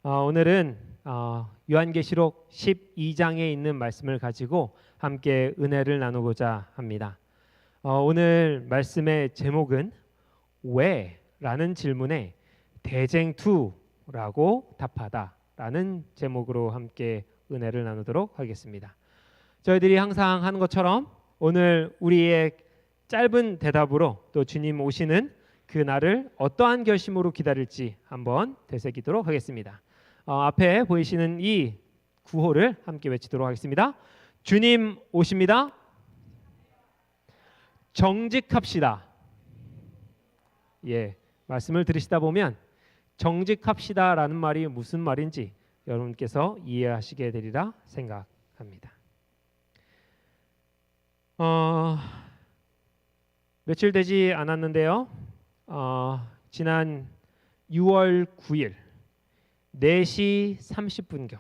오늘은 요한계시록 12장에 있는 말씀을 가지고 함께 은혜를 나누고자 합니다. 오늘 말씀의 제목은 왜? 라는 질문에 대쟁투라고 답하다 라는 제목으로 함께 은혜를 나누도록 하겠습니다. 저희들이 항상 하는 것처럼 오늘 우리의 짧은 대답으로 또 주님 오시는 그 날을 어떠한 결심으로 기다릴지 한번 되새기도록 하겠습니다. 앞에 보이시는 이 구호를 함께 외치도록 하겠습니다. 주님 오십니다. 정직합시다. 말씀을 들으시다 보면 정직합시다라는 말이 무슨 말인지 여러분께서 이해하시게 되리라 생각합니다. 며칠 되지 않았는데요. 지난 6월 9일 4시 30분경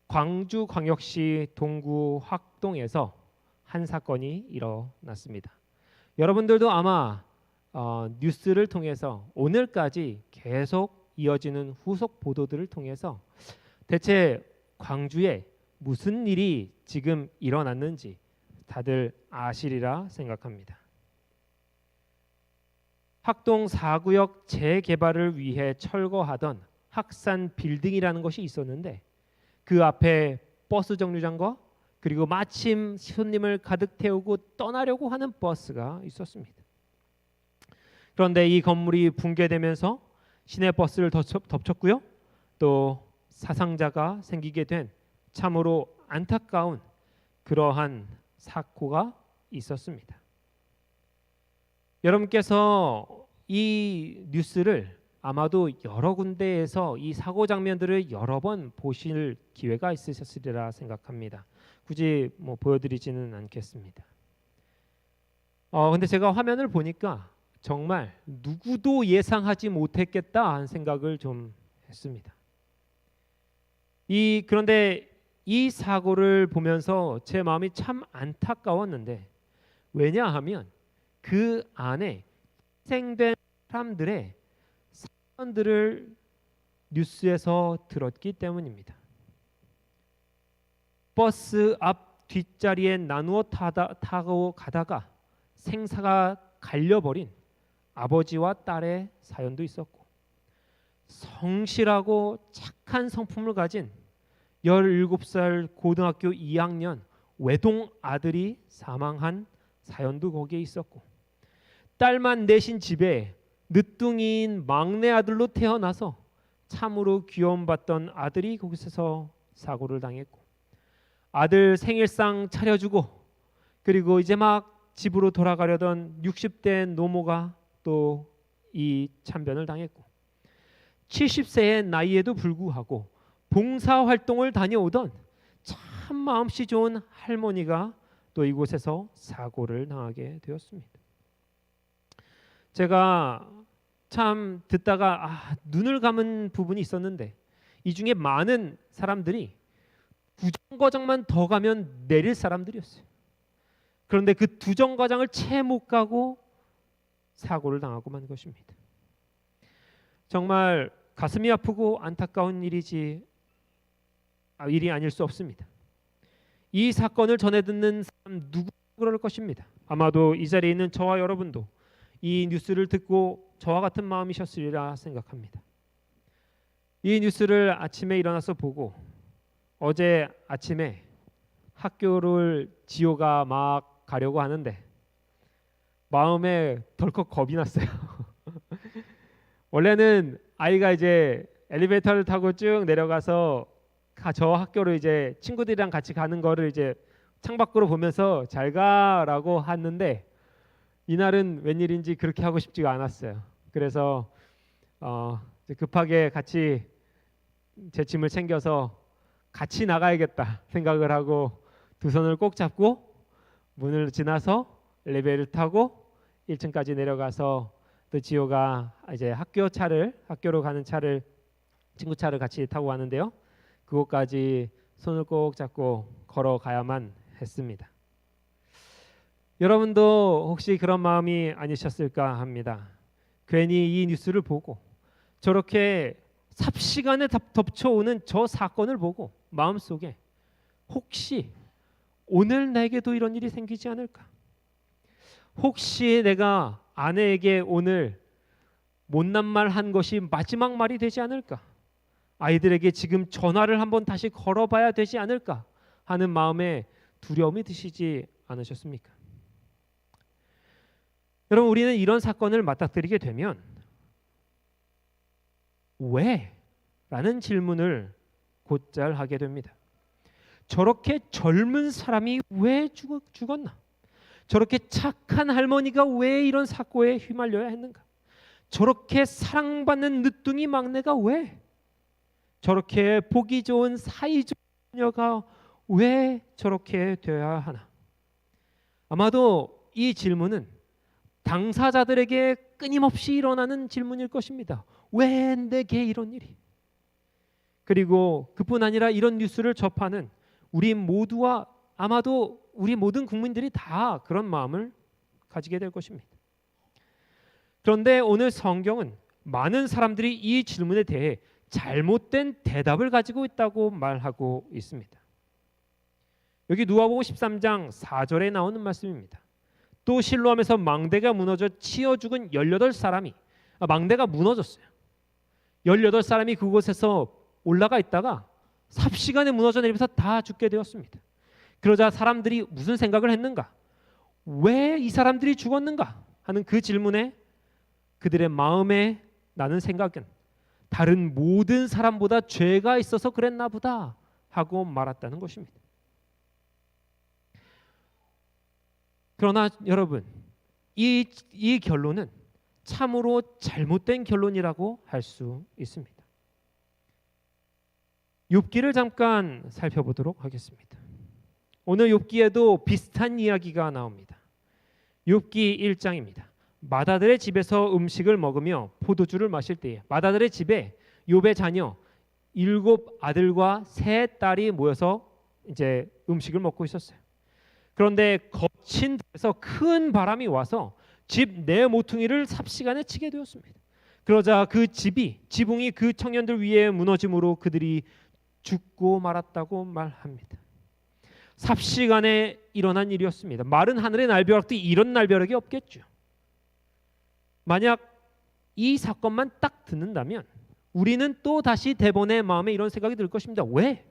광주광역시 동구 학동에서 한 사건이 일어났습니다. 여러분들도 아마 뉴스를 통해서 오늘까지 계속 이어지는 후속 보도들을 통해서 대체 광주에 무슨 일이 지금 일어났는지 다들 아시리라 생각합니다. 학동 4구역 재개발을 위해 철거하던 학산 빌딩이라는 것이 있었는데 그 앞에 버스 정류장과 그리고 마침 손님을 가득 태우고 떠나려고 하는 버스가 있었습니다. 그런데 이 건물이 붕괴되면서 시내버스를 덮쳤고요. 또 사상자가 생기게 된 참으로 안타까운 그러한 사고가 있었습니다. 여러분께서 이 뉴스를 아마도 여러 군데에서 이 사고 장면들을 여러 번 보실 기회가 있으셨으리라 생각합니다. 굳이 보여드리지는 않겠습니다. 근데 제가 화면을 보니까 정말 누구도 예상하지 못했겠다 하는 생각을 좀 했습니다. 그런데 이 사고를 보면서 제 마음이 참 안타까웠는데 왜냐하면 그 안에 희생된 사람들의 사연들을 뉴스에서 들었기 때문입니다. 버스 앞 뒷자리에 나누어 타고 가다가 생사가 갈려버린 아버지와 딸의 사연도 있었고, 성실하고 착한 성품을 가진 17살 고등학교 2학년 외동 아들이 사망한 사연도 거기에 있었고, 딸만 내신 집에 늦둥이인 막내 아들로 태어나서 참으로 귀여움받던 아들이 거기서 사고를 당했고, 아들 생일상 차려주고 그리고 이제 막 집으로 돌아가려던 60대 노모가 또 이 참변을 당했고, 70세의 나이에도 불구하고 봉사활동을 다녀오던 참 마음씨 좋은 할머니가 또 이곳에서 사고를 당하게 되었습니다. 제가 참 듣다가 눈을 감은 부분이 있었는데, 이 중에 많은 사람들이 두정거장만 더 가면 내릴 사람들이었어요. 그런데 그 두정거장을 채 못 가고 사고를 당하고 만 것입니다. 정말 가슴이 아프고 안타까운 일이 아닐 수 없습니다. 이 사건을 전해 듣는 사람 누구 그럴 것입니다. 아마도 이 자리에 있는 저와 여러분도 이 뉴스를 듣고 저와 같은 마음이셨으리라 생각합니다. 이 뉴스를 아침에 일어나서 보고 어제 아침에 학교를 지호가 막 가려고 하는데 마음에 덜컥 겁이 났어요. 원래는 아이가 이제 엘리베이터를 타고 쭉 내려가서 저 학교로 이제 친구들이랑 같이 가는 거를 이제 창밖으로 보면서 잘 가라고 하는데, 이날은 웬일인지 그렇게 하고 싶지가 않았어요. 그래서 급하게 같이 제 짐을 챙겨서 같이 나가야겠다 생각을 하고 두 손을 꼭 잡고 문을 지나서 엘리베이터를 타고 1층까지 내려가서 또 지호가 이제 학교로 가는 차를, 친구 차를 같이 타고 가는데요. 그곳까지 손을 꼭 잡고 걸어가야만 했습니다. 여러분도 혹시 그런 마음이 아니셨을까 합니다. 괜히 이 뉴스를 보고 저렇게 삽시간에 덮쳐오는 저 사건을 보고 마음속에 혹시 오늘 내게도 이런 일이 생기지 않을까? 혹시 내가 아내에게 오늘 못난 말 한 것이 마지막 말이 되지 않을까? 아이들에게 지금 전화를 한번 다시 걸어봐야 되지 않을까 하는 마음에 두려움이 드시지 않으셨습니까? 여러분, 우리는 이런 사건을 맞닥뜨리게 되면 왜? 라는 질문을 곧잘 하게 됩니다. 저렇게 젊은 사람이 왜 죽었나? 저렇게 착한 할머니가 왜 이런 사고에 휘말려야 했는가? 저렇게 사랑받는 늦둥이 막내가 왜? 저렇게 보기 좋은 사이좋녀가 왜 저렇게 되어야 하나? 아마도 이 질문은 당사자들에게 끊임없이 일어나는 질문일 것입니다. 왜 내게 이런 일이? 그리고 그뿐 아니라 이런 뉴스를 접하는 우리 모두와 아마도 우리 모든 국민들이 다 그런 마음을 가지게 될 것입니다. 그런데 오늘 성경은 많은 사람들이 이 질문에 대해 잘못된 대답을 가지고 있다고 말하고 있습니다. 여기 누가복음 13장 4절에 나오는 말씀입니다. 또 실로암에서 망대가 무너져 치어 죽은 18사람이 망대가 무너졌어요. 18사람이 그곳에서 올라가 있다가 삽시간에 무너져 내리면서 다 죽게 되었습니다. 그러자 사람들이 무슨 생각을 했는가? 왜 이 사람들이 죽었는가? 하는 그 질문에 그들의 마음에 나는 생각은 다른 모든 사람보다 죄가 있어서 그랬나 보다 하고 말았다는 것입니다. 그러나 여러분, 이 결론은 참으로 잘못된 결론이라고 할 수 있습니다. 욥기를 잠깐 살펴보도록 하겠습니다. 오늘 욥기에도 비슷한 이야기가 나옵니다. 욥기 1장입니다. 마다들의 집에서 음식을 먹으며 포도주를 마실 때에 마다들의 집에 욥의 자녀 7 아들과 3 딸이 모여서 이제 음식을 먹고 있었어요. 그런데 거친 데서 큰 바람이 와서 집 내 모퉁이를 삽시간에 치게 되었습니다. 그러자 그 지붕이 그 청년들 위에 무너짐으로 그들이 죽고 말았다고 말합니다. 삽시간에 일어난 일이었습니다. 마른 하늘의 날벼락도 이런 날벼락이 없겠죠. 만약 이 사건만 딱 듣는다면 우리는 또 다시 대본의 마음에 이런 생각이 들 것입니다. 왜?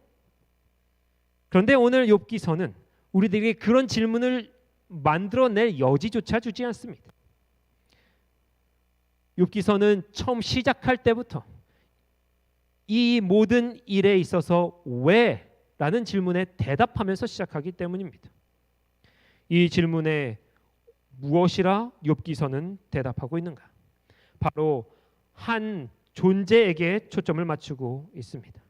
그런데 오늘 욥기서는 우리들에게 그런 질문을 만들어낼 여지조차 주지 않습니다. 욥기서는 처음 시작할 때부터 이 모든 일에 있어서 왜? 라는 질문에 대답하면서 시작하기 때문입니다. 이 질문에 무엇이라 욥기서는 대답하고 있는가? 바로 한 존재에게 초점을 맞추고 있습니다.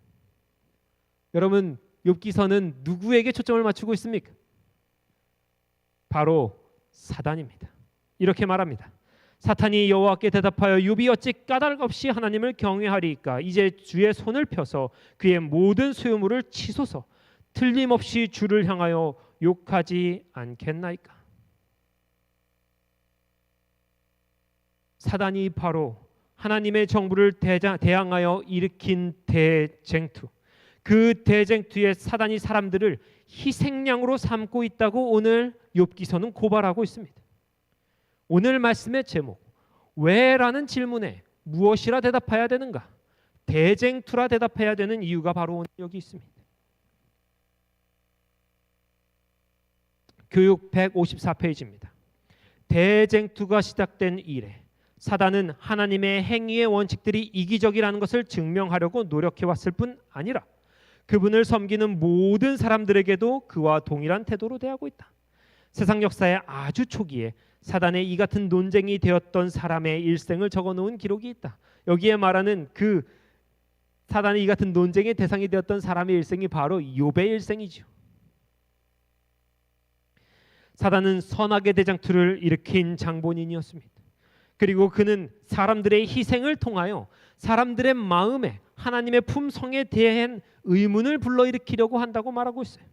여러분, 욥기서는 누구에게 초점을 맞추고 있습니까? 바로 사단입니다. 이렇게 말합니다. 사탄이 여호와께 대답하여 욥이 어찌 까닭 없이 하나님을 경외하리이까? 이제 주의 손을 펴서 그의 모든 소유물을 치소서. 틀림없이 주를 향하여 욕하지 않겠나이까? 사단이 바로 하나님의 정부를 대항하여 일으킨 대쟁투, 그 대쟁투에 사단이 사람들을 희생양으로 삼고 있다고 오늘 욥기서는 고발하고 있습니다. 오늘 말씀의 제목, 왜라는 질문에 무엇이라 대답해야 되는가? 대쟁투라 대답해야 되는 이유가 바로 오늘 여기 있습니다. 교육 154페이지입니다. 대쟁투가 시작된 이래 사단은 하나님의 행위의 원칙들이 이기적이라는 것을 증명하려고 노력해왔을 뿐 아니라 그분을 섬기는 모든 사람들에게도 그와 동일한 태도로 대하고 있다. 세상 역사의 아주 초기에 사단의 이 같은 논쟁이 되었던 사람의 일생을 적어놓은 기록이 있다. 여기에 말하는 그 사단의 이 같은 논쟁의 대상이 되었던 사람의 일생이 바로 욥의 일생이죠. 사단은 선악의 대장투를 일으킨 장본인이었습니다. 그리고 그는 사람들의 희생을 통하여 사람들의 마음에 하나님의 품성에 대한 의문을 불러일으키려고 한다고 말하고 있어요.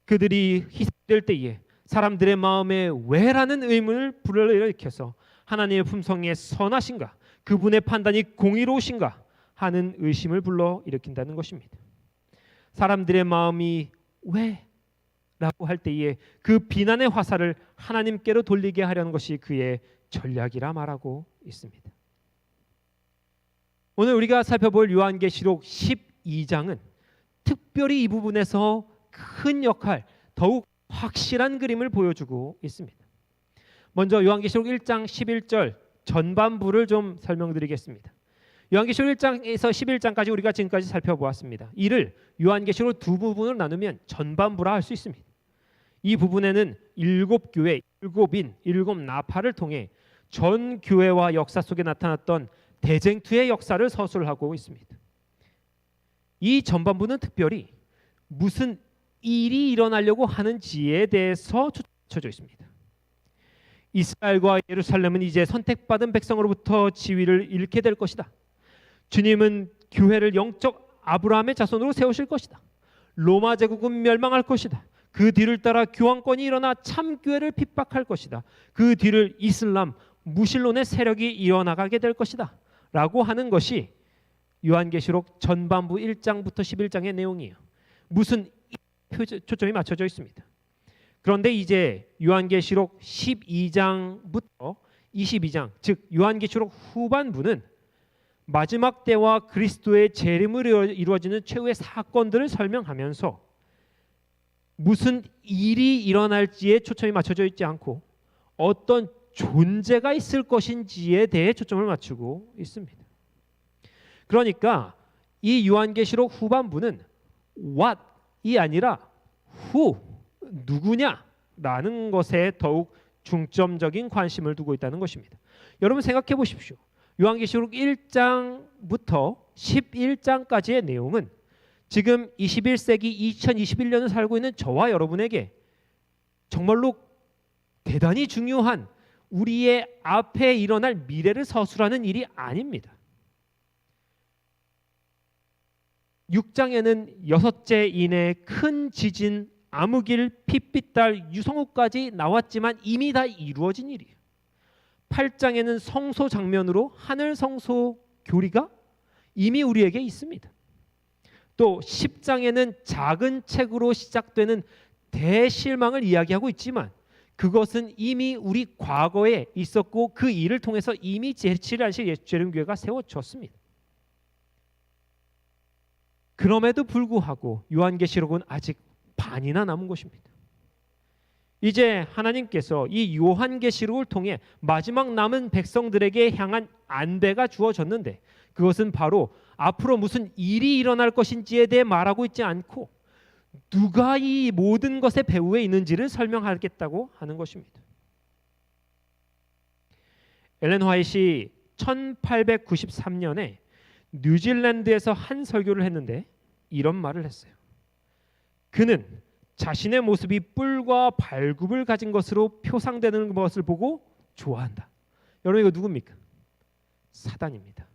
그들이 희생될 때에 사람들의 마음에 왜라는 의문을 불러일으켜서 하나님의 품성에 선하신가, 그분의 판단이 공의로우신가 하는 의심을 불러 일으킨다는 것입니다. 사람들의 마음이 왜? 라고 할 때에 그 비난의 화살을 하나님께로 돌리게 하려는 것이 그의 전략이라 말하고 있습니다. 오늘 우리가 살펴볼 요한계시록 12장은 특별히 이 부분에서 큰 역할, 더욱 확실한 그림을 보여주고 있습니다. 먼저 요한계시록 1장 11절 전반부를 좀 설명드리겠습니다. 요한계시록 1장에서 11장까지 우리가 지금까지 살펴보았습니다. 이를 요한계시록 두 부분으로 나누면 전반부라 할 수 있습니다. 이 부분에는 7교회, 7인, 7나파를 통해 전 교회와 역사 속에 나타났던 대쟁투의 역사를 서술하고 있습니다. 이 전반부는 특별히 무슨 일이 일어나려고 하는지에 대해서 초점이 있습니다. 이스라엘과 예루살렘은 이제 선택받은 백성으로부터 지위를 잃게 될 것이다. 주님은 교회를 영적 아브라함의 자손으로 세우실 것이다. 로마 제국은 멸망할 것이다. 그 뒤를 따라 교황권이 일어나 참교회를 핍박할 것이다. 그 뒤를 이슬람, 무신론의 세력이 이어나가게 될 것이다. 라고 하는 것이 요한계시록 전반부 1장부터 11장의 내용이에요. 무슨 초점이 맞춰져 있습니다. 그런데 이제 요한계시록 12장부터 22장, 즉 요한계시록 후반부는 마지막 때와 그리스도의 재림으로 이루어지는 최후의 사건들을 설명하면서 무슨 일이 일어날지에 초점이 맞춰져 있지 않고 어떤 존재가 있을 것인지에 대해 초점을 맞추고 있습니다. 그러니까 이 요한계시록 후반부는 what이 아니라 who, 누구냐라는 것에 더욱 중점적인 관심을 두고 있다는 것입니다. 여러분 생각해 보십시오. 요한계시록 1장부터 11장까지의 내용은 지금 21세기 2021년을 살고 있는 저와 여러분에게 정말로 대단히 중요한 우리의 앞에 일어날 미래를 서술하는 일이 아닙니다. 6장에는 6째 이내 큰 지진, 암흑일, 핏빛달, 유성우까지 나왔지만 이미 다 이루어진 일이에요. 8장에는 성소 장면으로 하늘 성소 교리가 이미 우리에게 있습니다. 또 10장에는 작은 책으로 시작되는 대실망을 이야기하고 있지만 그것은 이미 우리 과거에 있었고 그 일을 통해서 이미 제치를 하실 예수님교회가 세워졌습니다. 그럼에도 불구하고 요한계시록은 아직 반이나 남은 것입니다. 이제 하나님께서 이 요한계시록을 통해 마지막 남은 백성들에게 향한 안배가 주어졌는데 그것은 바로 앞으로 무슨 일이 일어날 것인지에 대해 말하고 있지 않고 누가 이 모든 것의 배후에 있는지를 설명하겠다고 하는 것입니다. 엘렌 화이트이 1893년에 뉴질랜드에서 한 설교를 했는데 이런 말을 했어요. 그는 자신의 모습이 뿔과 발굽을 가진 것으로 표상되는 것을 보고 좋아한다. 여러분 이거 누굽니까? 사단입니다.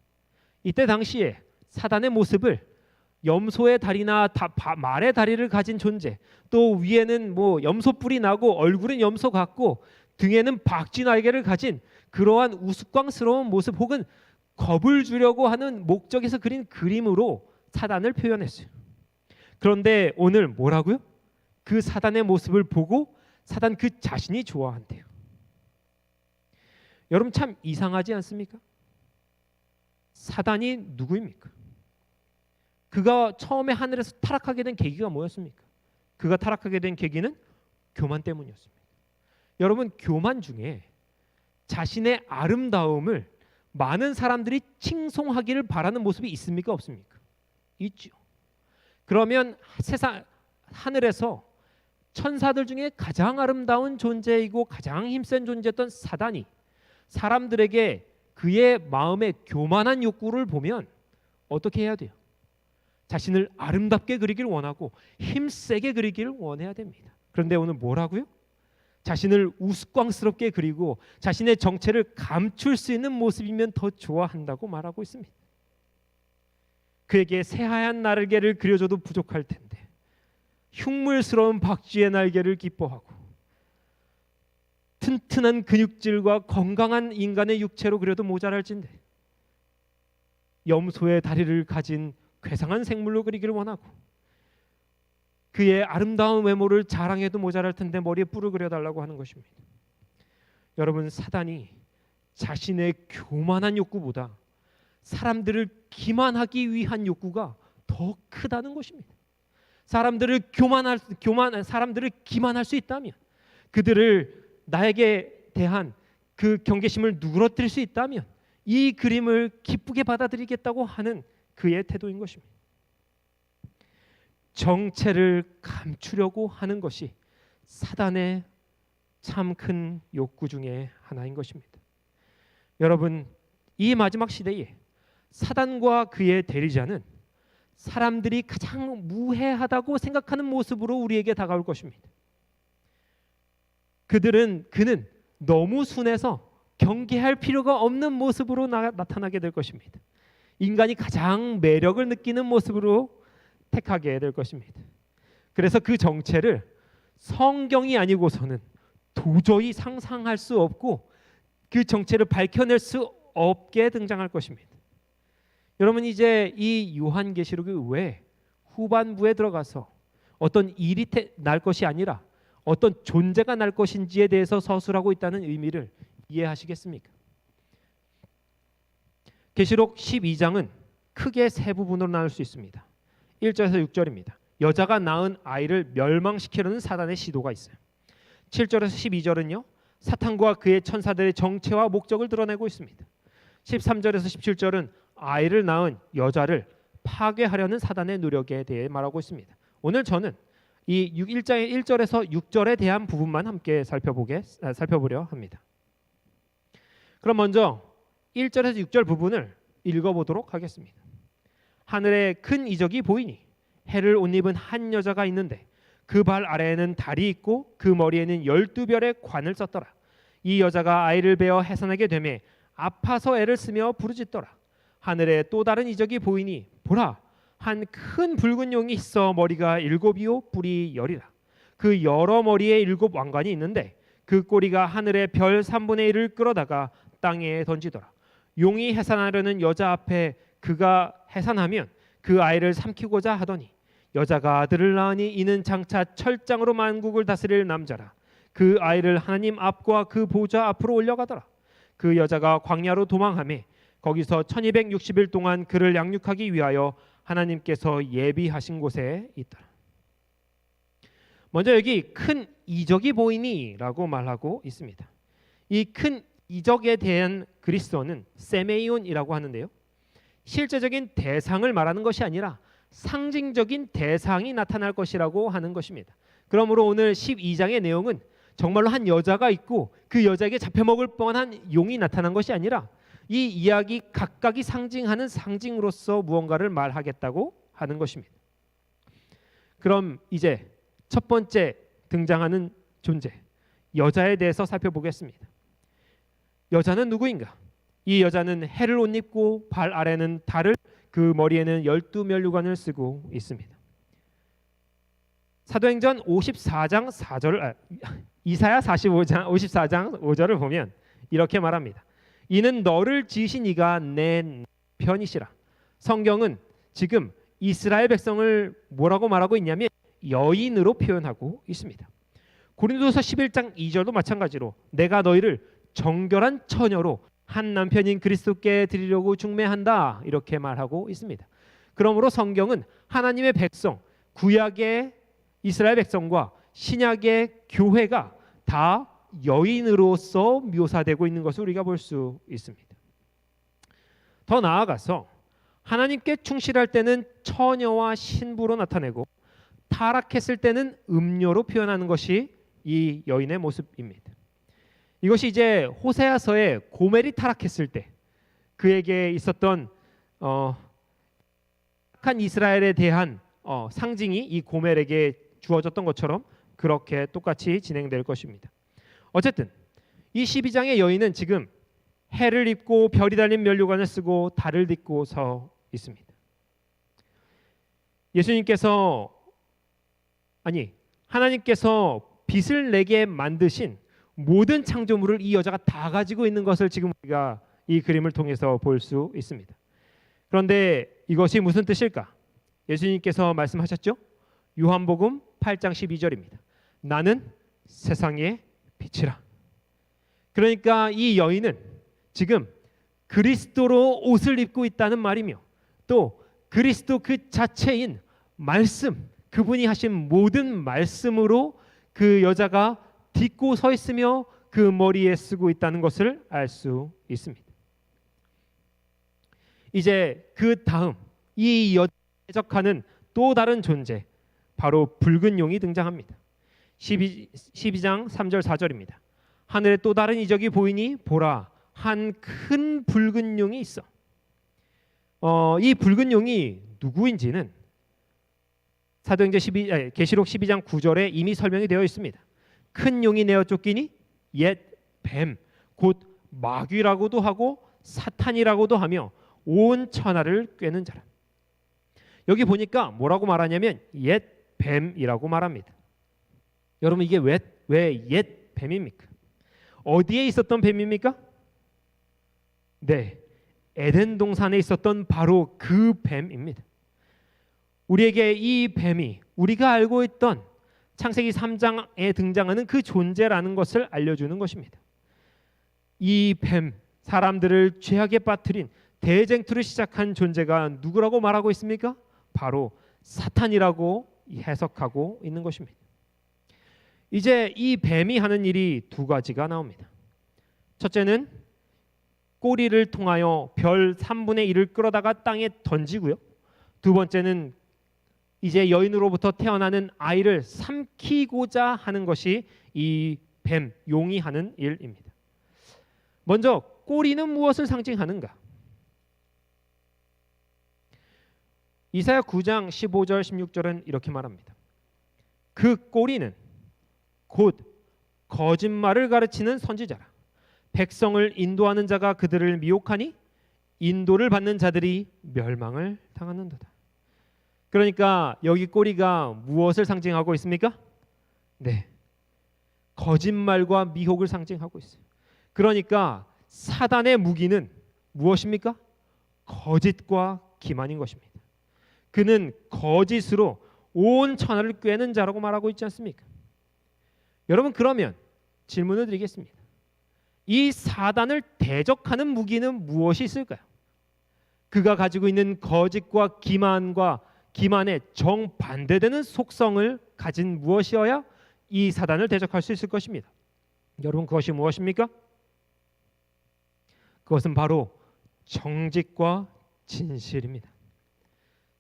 이때 당시에 사단의 모습을 염소의 다리나 말의 다리를 가진 존재, 또 위에는 뭐 염소 뿔이 나고 얼굴은 염소 같고 등에는 박쥐 날개를 가진 그러한 우스꽝스러운 모습 혹은 겁을 주려고 하는 목적에서 그린 그림으로 사단을 표현했어요. 그런데 오늘 뭐라고요? 그 사단의 모습을 보고 사단 그 자신이 좋아한대요. 여러분 참 이상하지 않습니까? 사단이 누구입니까? 그가 처음에 하늘에서 타락하게 된 계기가 뭐였습니까? 그가 타락하게 된 계기는 교만 때문이었습니다. 여러분 교만 중에 자신의 아름다움을 많은 사람들이 칭송하기를 바라는 모습이 있습니까? 없습니까? 있죠. 그러면 세상 하늘에서 천사들 중에 가장 아름다운 존재이고 가장 힘센 존재였던 사단이 사람들에게 그의 마음의 교만한 욕구를 보면 어떻게 해야 돼요? 자신을 아름답게 그리길 원하고 힘세게 그리기를 원해야 됩니다. 그런데 오늘 뭐라고요? 자신을 우스꽝스럽게 그리고 자신의 정체를 감출 수 있는 모습이면 더 좋아한다고 말하고 있습니다. 그에게 새하얀 날개를 그려줘도 부족할 텐데 흉물스러운 박쥐의 날개를 기뻐하고 튼튼한 근육질과 건강한 인간의 육체로 그려도 모자랄진데 염소의 다리를 가진 괴상한 생물로 그리기를 원하고, 그의 아름다운 외모를 자랑해도 모자랄 텐데 머리에 뿔을 그려달라고 하는 것입니다. 여러분, 사단이 자신의 교만한 욕구보다 사람들을 기만하기 위한 욕구가 더 크다는 것입니다. 사람들을 기만할 수 있다면, 그들을 나에게 대한 그 경계심을 누그러뜨릴 수 있다면 이 그림을 기쁘게 받아들이겠다고 하는 그의 태도인 것입니다. 정체를 감추려고 하는 것이 사단의 참 큰 욕구 중에 하나인 것입니다. 여러분, 이 마지막 시대에 사단과 그의 대리자는 사람들이 가장 무해하다고 생각하는 모습으로 우리에게 다가올 것입니다. 그는 너무 순해서 경계할 필요가 없는 모습으로 나타나게 될 것입니다. 인간이 가장 매력을 느끼는 모습으로 택하게 될 것입니다. 그래서 그 정체를 성경이 아니고서는 도저히 상상할 수 없고 그 정체를 밝혀낼 수 없게 등장할 것입니다. 여러분, 이제 이 요한계시록의 왜 후반부에 들어가서 어떤 일이 날 것이 아니라 어떤 존재가 날 것인지에 대해서 서술하고 있다는 의미를 이해하시겠습니까? 계시록 12장은 크게 세 부분으로 나눌 수 있습니다. 1절에서 6절입니다. 여자가 낳은 아이를 멸망시키려는 사단의 시도가 있어요. 7절에서 12절은요, 사탄과 그의 천사들의 정체와 목적을 드러내고 있습니다. 13절에서 17절은 아이를 낳은 여자를 파괴하려는 사단의 노력에 대해 말하고 있습니다. 오늘 저는 이 1장의 1절에서 6절에 대한 부분만 함께 살펴보려 합니다. 그럼 먼저 1절에서 6절 부분을 읽어보도록 하겠습니다. 하늘에 큰 이적이 보이니 해를 옷 입은 한 여자가 있는데 그 발 아래에는 달이 있고 그 머리에는 12별의 관을 썼더라. 이 여자가 아이를 베어 해산하게 되매 아파서 애를 쓰며 부르짖더라. 하늘에 또 다른 이적이 보이니 보라, 한 큰 붉은 용이 있어 머리가 7이요 뿔이 10이라. 그 여러 머리에 7 왕관이 있는데 그 꼬리가 하늘의 별 3분의 1을 끌어다가 땅에 던지더라. 용이 해산하려는 여자 앞에 그가 해산하면 그 아이를 삼키고자 하더니 여자가 아들을 낳으니 이는 장차 철장으로 만국을 다스릴 남자라. 그 아이를 하나님 앞과 그 보좌 앞으로 올려가더라. 그 여자가 광야로 도망하매 거기서 1260일 동안 그를 양육하기 위하여 하나님께서 예비하신 곳에 있더라. 먼저 여기 큰 이적이 보이니라고 말하고 있습니다. 이 큰 이적에 대한 그리스어는 세메이온이라고 하는데요, 실제적인 대상을 말하는 것이 아니라 상징적인 대상이 나타날 것이라고 하는 것입니다. 그러므로 오늘 12장의 내용은 정말로 한 여자가 있고 그 여자에게 잡혀먹을 뻔한 용이 나타난 것이 아니라 이 이야기 각각이 상징하는 상징으로서 무언가를 말하겠다고 하는 것입니다. 그럼 이제 첫 번째 등장하는 존재, 여자에 대해서 살펴보겠습니다. 여자는 누구인가? 이 여자는 해를 옷 입고 발 아래는 달을, 그 머리에는 12면류관을 쓰고 있습니다. 사도행전 54장 4절, 이사야 54장 5절을 보면 이렇게 말합니다. 이는 너를 지으신 이가 내 편이시라. 성경은 지금 이스라엘 백성을 뭐라고 말하고 있냐면 여인으로 표현하고 있습니다. 고린도서 11장 2절도 마찬가지로 내가 너희를 정결한 처녀로 한 남편인 그리스도께 드리려고 중매한다, 이렇게 말하고 있습니다. 그러므로 성경은 하나님의 백성, 구약의 이스라엘 백성과 신약의 교회가 다 여인으로서 묘사되고 있는 것을 우리가 볼 수 있습니다. 더 나아가서 하나님께 충실할 때는 처녀와 신부로 나타내고 타락했을 때는 음녀로 표현하는 것이 이 여인의 모습입니다. 이것이 이제 호세아서에 고멜이 타락했을 때 그에게 있었던 착한 이스라엘에 대한 상징이 이 고멜에게 주어졌던 것처럼 그렇게 똑같이 진행될 것입니다. 어쨌든 이 12장의 여인은 지금 해를 입고 별이 달린 면류관을 쓰고 달을 딛고 서 있습니다. 하나님께서 빛을 내게 만드신 모든 창조물을 이 여자가 다 가지고 있는 것을 지금 우리가 이 그림을 통해서 볼 수 있습니다. 그런데 이것이 무슨 뜻일까? 예수님께서 말씀하셨죠. 요한복음 8장 12절입니다. 나는 세상의 빛이라. 그러니까 이 여인은 지금 그리스도로 옷을 입고 있다는 말이며 또 그리스도 그 자체인 말씀, 그분이 하신 모든 말씀으로 그 여자가 딛고 서 있으며 그 머리에 쓰고 있다는 것을 알 수 있습니다. 이제 그 다음 이 여자를 해석하는 또 다른 존재, 바로 붉은 용이 등장합니다. 12장 3절 4절입니다. 하늘에 또 다른 이적이 보이니 보라, 한 큰 붉은 용이 있어. 이 붉은 용이 누구인지는 계시록 12장 9절에 이미 설명이 되어 있습니다. 큰 용이 내어 쫓기니 옛 뱀, 곧 마귀라고도 하고 사탄이라고도 하며 온 천하를 꿰는 자라. 여기 보니까 뭐라고 말하냐면 옛 뱀이라고 말합니다. 여러분, 이게 왜 옛 뱀입니까? 어디에 있었던 뱀입니까? 네, 에덴 동산에 있었던 바로 그 뱀입니다. 우리에게 이 뱀이 우리가 알고 있던 창세기 3장에 등장하는 그 존재라는 것을 알려주는 것입니다. 이 뱀, 사람들을 죄악에 빠뜨린 대쟁투를 시작한 존재가 누구라고 말하고 있습니까? 바로 사탄이라고 해석하고 있는 것입니다. 이제 이 뱀이 하는 일이 두 가지가 나옵니다. 첫째는 꼬리를 통하여 별 3분의 1을 끌어다가 땅에 던지고요. 두 번째는 이제 여인으로부터 태어나는 아이를 삼키고자 하는 것이 이 뱀, 용이 하는 일입니다. 먼저 꼬리는 무엇을 상징하는가? 이사야 9장 15절 16절은 이렇게 말합니다. 그 꼬리는 곧 거짓말을 가르치는 선지자라. 백성을 인도하는 자가 그들을 미혹하니 인도를 받는 자들이 멸망을 당하는도다. 그러니까 여기 꼬리가 무엇을 상징하고 있습니까? 네, 거짓말과 미혹을 상징하고 있어요. 그러니까 사단의 무기는 무엇입니까? 거짓과 기만인 것입니다. 그는 거짓으로 온 천하를 꿰는 자라고 말하고 있지 않습니까? 여러분, 그러면 질문을 드리겠습니다. 이 사단을 대적하는 무기는 무엇이 있을까요? 그가 가지고 있는 거짓과 기만의 정반대되는 속성을 가진 무엇이어야 이 사단을 대적할 수 있을 것입니다. 여러분, 그것이 무엇입니까? 그것은 바로 정직과 진실입니다.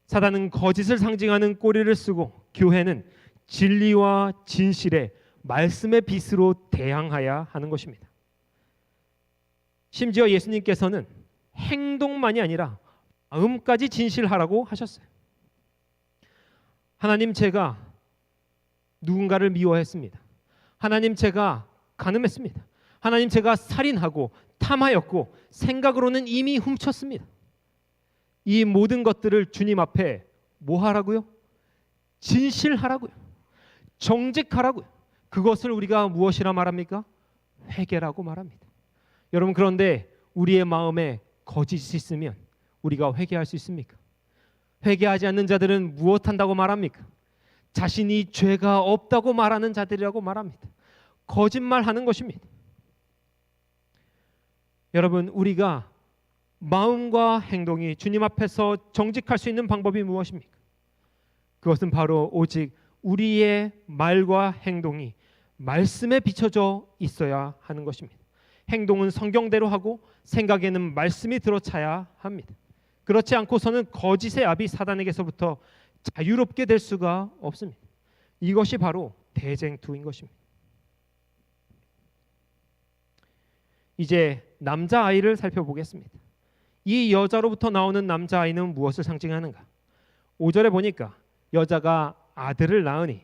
사단은 거짓을 상징하는 꼬리를 쓰고 교회는 진리와 진실의 말씀의 빛으로 대항하여야 하는 것입니다. 심지어 예수님께서는 행동만이 아니라 마음까지 진실하라고 하셨어요. 하나님, 제가 누군가를 미워했습니다. 하나님, 제가 간음했습니다. 하나님, 제가 살인하고 탐하였고 생각으로는 이미 훔쳤습니다. 이 모든 것들을 주님 앞에 뭐 하라고요? 진실하라고요. 정직하라고요. 그것을 우리가 무엇이라 말합니까? 회개라고 말합니다. 여러분, 그런데 우리의 마음에 거짓이 있으면 우리가 회개할 수 있습니까? 회개하지 않는 자들은 무엇한다고 말합니까? 자신이 죄가 없다고 말하는 자들이라고 말합니다. 거짓말하는 것입니다. 여러분, 우리가 마음과 행동이 주님 앞에서 정직할 수 있는 방법이 무엇입니까? 그것은 바로 오직 우리의 말과 행동이 말씀에 비춰져 있어야 하는 것입니다. 행동은 성경대로 하고 생각에는 말씀이 들어차야 합니다. 그렇지 않고서는 거짓의 압이 사단에게서부터 자유롭게 될 수가 없습니다. 이것이 바로 대쟁투인 것입니다. 이제 남자아이를 살펴보겠습니다. 이 여자로부터 나오는 남자아이는 무엇을 상징하는가? 5절에 보니까 여자가 아들을 낳으니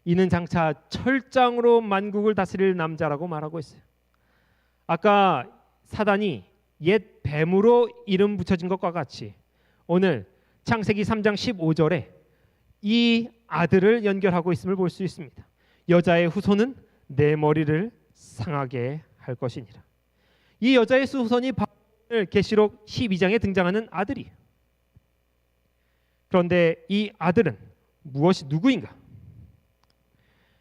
이는 장차 철장으로 만국을 다스릴 남자라고 말하고 있어요. 아까 사단이 옛 뱀으로 이름 붙여진 것과 같이 오늘 창세기 3장 15절에 이 아들을 연결하고 있음을 볼 수 있습니다. 여자의 후손은 내 머리를 상하게 할 것이니라. 이 여자의 후손이 계시록 12장에 등장하는 아들이에요. 그런데 이 아들은 누구인가?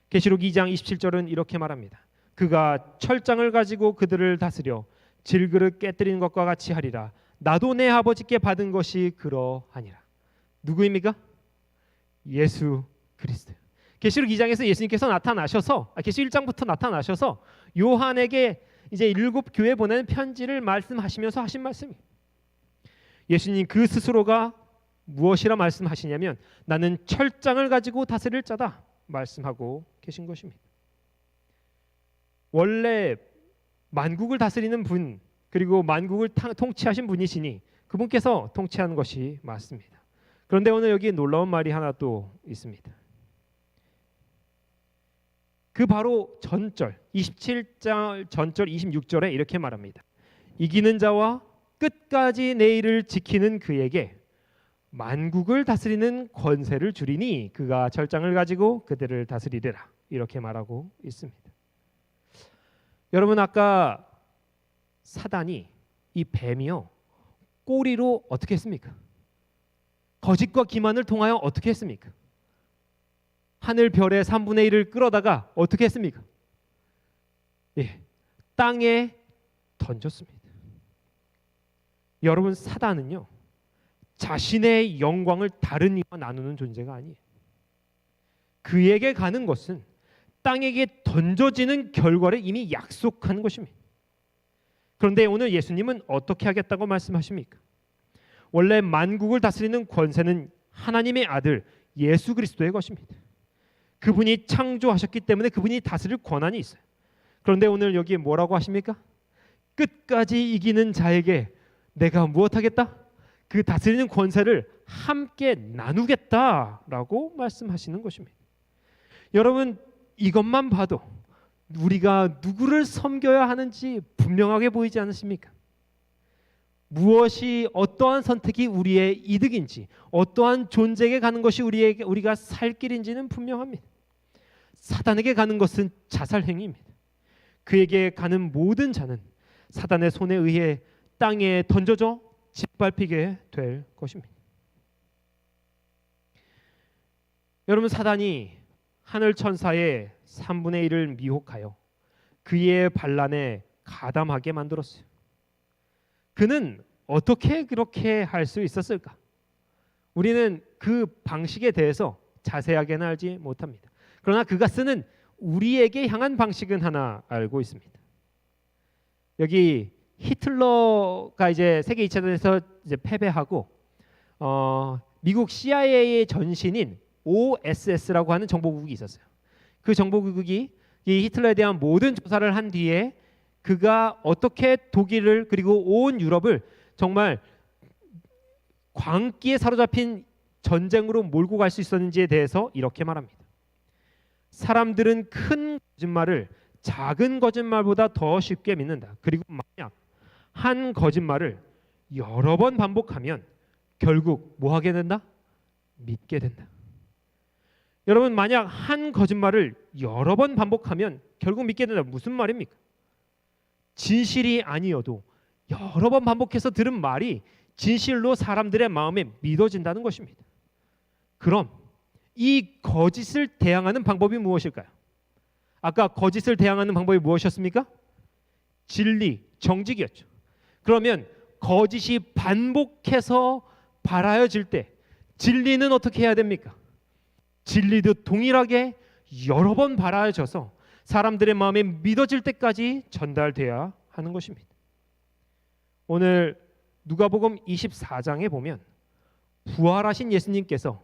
계시록 2장 27절은 이렇게 말합니다. 그가 철장을 가지고 그들을 다스려 질그릇 깨뜨리는 것과 같이 하리라. 나도 내 아버지께 받은 것이 그러하니라. 누구입니까? 예수 그리스도. 계시록 2장에서 예수님께서 나타나셔서 계시록 1장부터 나타나셔서 요한에게 이제 7 교회 보내는 편지를 말씀하시면서 하신 말씀이, 예수님 그 스스로가 무엇이라 말씀하시냐면 나는 철장을 가지고 다스릴 자다 말씀하고 계신 것입니다. 원래 만국을 다스리는 분, 그리고 만국을 통치하신 분이시니 그분께서 통치하는 것이 맞습니다. 그런데 오늘 여기 놀라운 말이 하나 또 있습니다. 그 바로 전절 27장 전절 26절에 이렇게 말합니다. 이기는 자와 끝까지 내 일을 지키는 그에게 만국을 다스리는 권세를 주리니 그가 철장을 가지고 그들을 다스리리라. 이렇게 말하고 있습니다. 여러분, 아까 사단이 이 뱀이요 꼬리로 어떻게 했습니까? 거짓과 기만을 통하여 어떻게 했습니까? 하늘 별의 3분의 1을 끌어다가 어떻게 했습니까? 땅에 던졌습니다. 여러분, 사단은요 자신의 영광을 다른 이와 나누는 존재가 아니에요. 그에게 가는 것은 땅에게 던져지는 결과를 이미 약속한 것입니다. 그런데 오늘 예수님은 어떻게 하겠다고 말씀하십니까? 원래 만국을 다스리는 권세는 하나님의 아들 예수 그리스도의 것입니다. 그분이 창조하셨기 때문에 그분이 다스릴 권한이 있어요. 그런데 오늘 여기 뭐라고 하십니까? 끝까지 이기는 자에게 내가 무엇하겠다? 그 다스리는 권세를 함께 나누겠다라고 말씀하시는 것입니다. 여러분, 이것만 봐도 우리가 누구를 섬겨야 하는지 분명하게 보이지 않으십니까? 무엇이, 어떠한 선택이 우리의 이득인지, 어떠한 존재에게 가는 것이 우리가 살 길인지는 분명합니다. 사단에게 가는 것은 자살 행위입니다. 그에게 가는 모든 자는 사단의 손에 의해 땅에 던져져 짓밟히게 될 것입니다. 여러분, 사단이 하늘 천사의 3분의 1을 미혹하여 그의 반란에 가담하게 만들었어요. 그는 어떻게 그렇게 할 수 있었을까? 우리는 그 방식에 대해서 자세하게는 알지 못합니다. 그러나 그가 쓰는 우리에게 향한 방식은 하나 알고 있습니다. 여기 히틀러가 이제 세계 2차 대전에서 이제 패배하고 미국 CIA의 전신인 OSS라고 하는 정보국이 있었어요. 그 정보국이 이 히틀러에 대한 모든 조사를 한 뒤에 그가 어떻게 독일을 그리고 온 유럽을 정말 광기에 사로잡힌 전쟁으로 몰고 갈 수 있었는지에 대해서 이렇게 말합니다. 사람들은 큰 거짓말을 작은 거짓말보다 더 쉽게 믿는다. 그리고 만약 한 거짓말을 여러 번 반복하면 결국 뭐 하게 된다? 믿게 된다. 여러분, 만약 한 거짓말을 여러 번 반복하면 결국 믿게 된다. 무슨 말입니까? 진실이 아니어도 여러 번 반복해서 들은 말이 진실로 사람들의 마음에 믿어진다는 것입니다. 그럼 이 거짓을 대항하는 방법이 무엇일까요? 아까 거짓을 대항하는 방법이 무엇이었습니까? 진리, 정직이었죠. 그러면 거짓이 반복해서 발하여질 때 진리는 어떻게 해야 됩니까? 진리도 동일하게 여러 번 발하여져서 사람들의 마음에 믿어질 때까지 전달돼야 하는 것입니다. 오늘 누가복음 24장에 보면 부활하신 예수님께서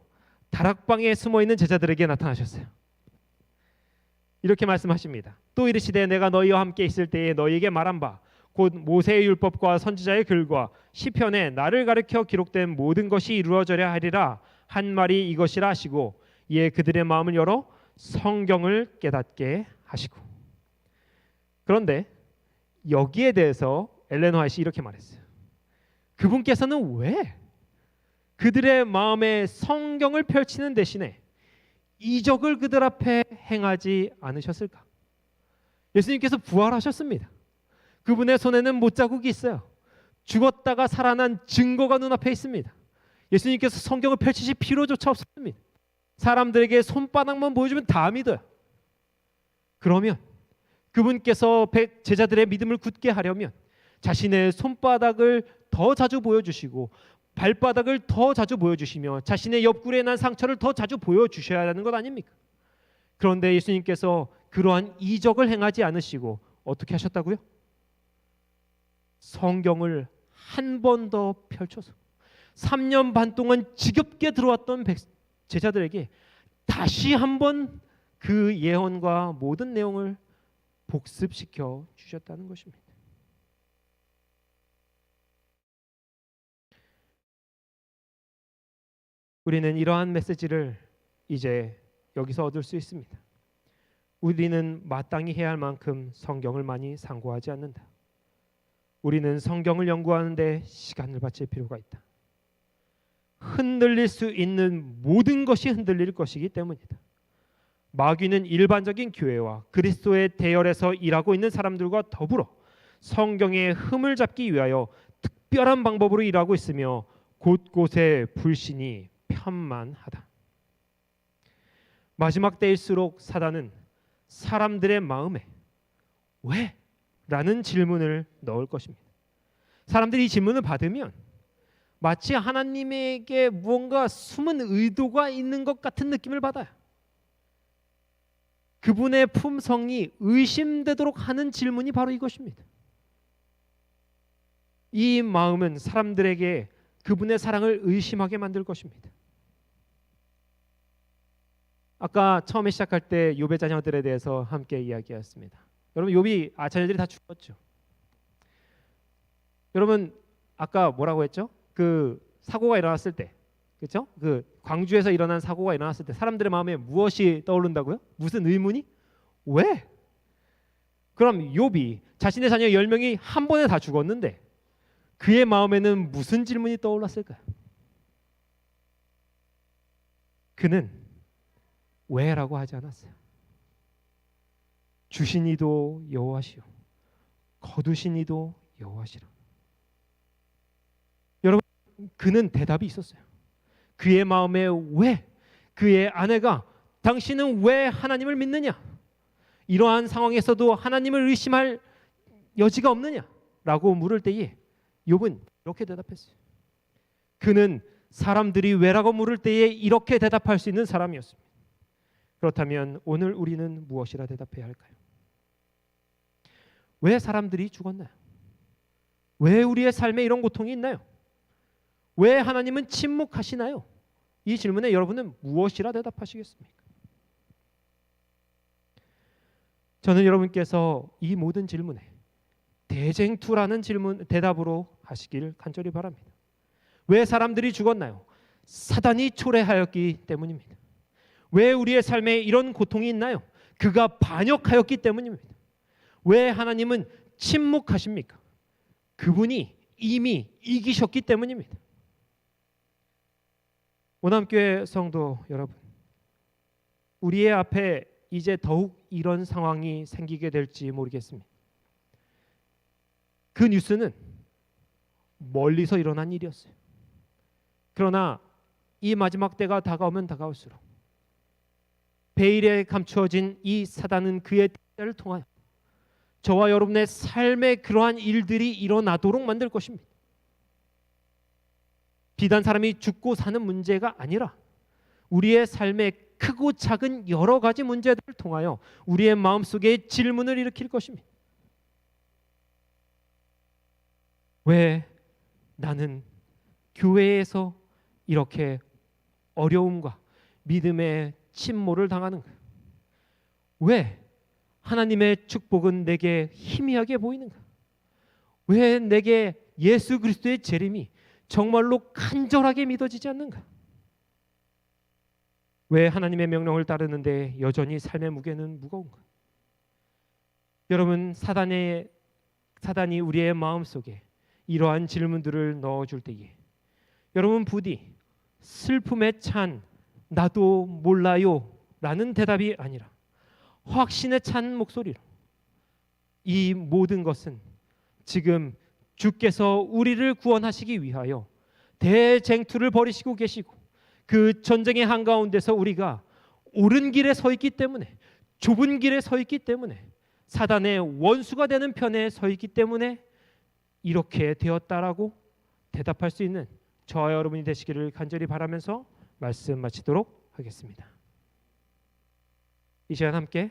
다락방에 숨어있는 제자들에게 나타나셨어요. 이렇게 말씀하십니다. 또 이르시되 내가 너희와 함께 있을 때에 너희에게 말한 바 곧 모세의 율법과 선지자의 글과 시편에 나를 가르쳐 기록된 모든 것이 이루어져야 하리라 한 말이 이것이라 하시고 이에 그들의 마음을 열어 성경을 깨닫게 하시고. 그런데 여기에 대해서 엘렌 화이트가 이렇게 말했어요. 그분께서는 왜 그들의 마음에 성경을 펼치는 대신에 이적을 그들 앞에 행하지 않으셨을까? 예수님께서 부활하셨습니다. 그분의 손에는 못자국이 있어요. 죽었다가 살아난 증거가 눈앞에 있습니다. 예수님께서 성경을 펼치실 필요조차 없습니다. 사람들에게 손바닥만 보여주면 다 믿어요. 그러면 그분께서 제자들의 믿음을 굳게 하려면 자신의 손바닥을 더 자주 보여주시고 발바닥을 더 자주 보여주시며 자신의 옆구리에 난 상처를 더 자주 보여주셔야 하는 것 아닙니까? 그런데 예수님께서 그러한 이적을 행하지 않으시고 어떻게 하셨다고요? 성경을 한 번 더 펼쳐서 3년 반 동안 지겹게 들어왔던 제자들에게 다시 한번 그 예언과 모든 내용을 복습시켜 주셨다는 것입니다. 우리는 이러한 메시지를 이제 여기서 얻을 수 있습니다. 우리는 마땅히 해야 할 만큼 성경을 많이 상고하지 않는다. 우리는 성경을 연구하는데 시간을 바칠 필요가 있다. 흔들릴 수 있는 모든 것이 흔들릴 것이기 때문이다. 마귀는 일반적인 교회와 그리스도의 대열에서 일하고 있는 사람들과 더불어 성경의 흠을 잡기 위하여 특별한 방법으로 일하고 있으며 곳곳에 불신이 편만하다. 마지막 때일수록 사단은 사람들의 마음에 왜? 라는 질문을 넣을 것입니다. 사람들이 이 질문을 받으면 마치 하나님에게 무언가 숨은 의도가 있는 것 같은 느낌을 받아요. 그분의 품성이 의심되도록 하는 질문이 바로 이것입니다. 이 마음은 사람들에게 그분의 사랑을 의심하게 만들 것입니다. 아까 처음에 시작할 때 욥의 자녀들에 대해서 함께 이야기했습니다. 여러분 욥이 자녀들이 다 죽었죠. 여러분 아까 뭐라고 했죠? 그 사고가 일어났을 때, 그렇죠? 그 광주에서 일어난 사고가 일어났을 때 사람들의 마음에 무엇이 떠오른다고요? 무슨 의문이? 왜? 그럼 욥이 자신의 자녀 10명이 한 번에 다 죽었는데 그의 마음에는 무슨 질문이 떠올랐을까요? 그는 왜라고 하지 않았어요. 주신 이도 여호와시오 거두신 이도 여호와시라. 여러분 그는 대답이 있었어요. 그의 마음에 왜? 그의 아내가 당신은 왜 하나님을 믿느냐? 이러한 상황에서도 하나님을 의심할 여지가 없느냐? 라고 물을 때에 욥은 이렇게 대답했어요. 그는 사람들이 왜라고 물을 때에 이렇게 대답할 수 있는 사람이었습니다. 그렇다면 오늘 우리는 무엇이라 대답해야 할까요? 왜 사람들이 죽었나요? 왜 우리의 삶에 이런 고통이 있나요? 왜 하나님은 침묵하시나요? 이 질문에 여러분은 무엇이라 대답하시겠습니까? 저는 여러분께서 이 모든 질문에 대쟁투라는 대답으로 하시길 간절히 바랍니다. 왜 사람들이 죽었나요? 사단이 초래하였기 때문입니다. 왜 우리의 삶에 이런 고통이 있나요? 그가 반역하였기 때문입니다. 왜 하나님은 침묵하십니까? 그분이 이미 이기셨기 때문입니다. 오남교회 성도 여러분, 우리의 앞에 이제 더욱 이런 상황이 생기게 될지 모르겠습니다. 그 뉴스는 멀리서 일어난 일이었어요. 그러나 이 마지막 때가 다가오면 다가올수록 베일에 감추어진 이 사단은 그의 때를 통하여 저와 여러분의 삶에 그러한 일들이 일어나도록 만들 것입니다. 비단 사람이 죽고 사는 문제가 아니라 우리의 삶에 크고 작은 여러 가지 문제들을 통하여 우리의 마음속에 질문을 일으킬 것입니다. 왜 나는 교회에서 이렇게 어려움과 믿음의 침몰을 당하는가? 왜 하나님의 축복은 내게 희미하게 보이는가? 왜 내게 예수 그리스도의 재림이 정말로 간절하게 믿어지지 않는가? 왜 하나님의 명령을 따르는데 여전히 삶의 무게는 무거운가? 여러분 사단이 우리의 마음속에 이러한 질문들을 넣어줄 때에 여러분 부디 슬픔에 찬 나도 몰라요 라는 대답이 아니라 확신에 찬 목소리로 이 모든 것은 지금 주께서 우리를 구원하시기 위하여 대쟁투를 벌이시고 계시고 그 전쟁의 한가운데서 우리가 옳은 길에 서 있기 때문에, 좁은 길에 서 있기 때문에, 사단의 원수가 되는 편에 서 있기 때문에 이렇게 되었다라고 대답할 수 있는 저와 여러분이 되시기를 간절히 바라면서 말씀 마치도록 하겠습니다. 이 시간 함께